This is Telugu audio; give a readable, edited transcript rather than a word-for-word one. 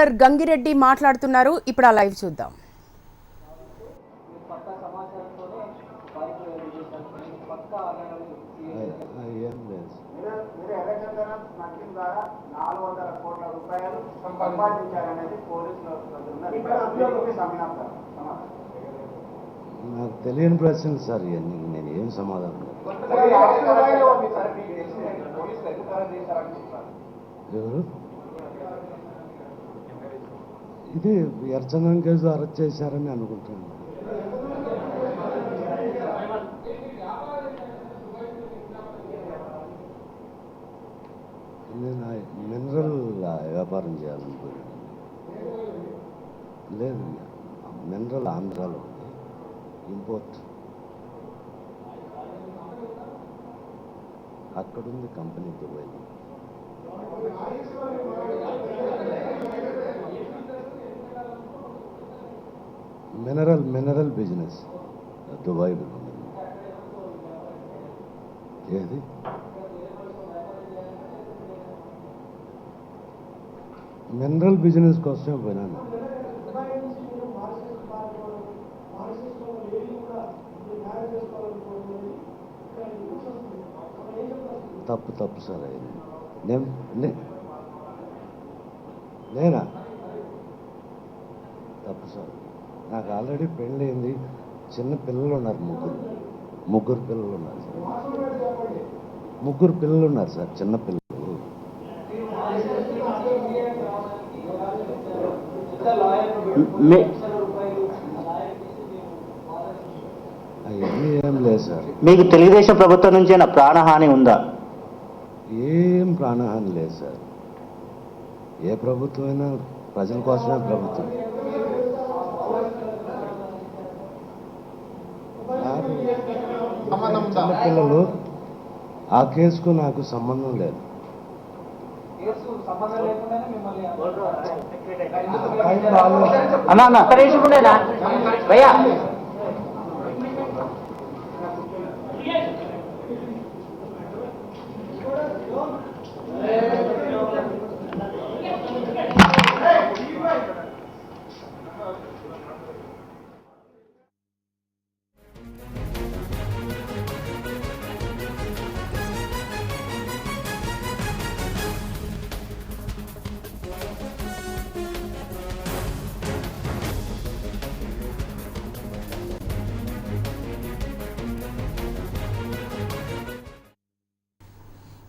రిపోర్టర్ గంగిరెడ్డి మాట్లాడుతున్నారు. ఇప్పుడు ఆ లైవ్ చూద్దాం. నాకు తెలియని ప్రశ్నలు సార్ ఇవన్నీ, నేను ఏం సమాధానం ఎవరు ఇది ఎర్చంగం కేసు అరెస్ట్ చేశారని అనుకుంటున్నాను. నేను మినరల్ వ్యాపారం చేయాలనుకున్నాను. లేదు, మినరల్ ఆంధ్రాలో ఇంపోర్ట్ అక్కడుంది కంపెనీ దుబాయ్లో. Mineral business Dubai. ఏది మినరల్ బిజినెస్ కోసమే పోయినాను. తప్పు సార్ అయింది. నేనా తప్పు సార్. నాకు ఆల్రెడీ పెళ్ళయింది, చిన్న పిల్లలు ఉన్నారు, ముగ్గురు పిల్లలు ఉన్నారు సార్. ముగ్గురు పిల్లలు ఉన్నారు సార్, చిన్న పిల్లలు. అవన్నీ ఏం లేదు సార్. మీకు తెలుగుదేశం ప్రభుత్వం నుంచి ప్రాణహాని ఉందా? ఏం ప్రాణహాని లేదు సార్. ఏ ప్రభుత్వం అయినా ప్రజల కోసమే ప్రభుత్వం. చిన్నపిల్లలు, ఆ కేసుకు నాకు సంబంధం లేదు. అన్నా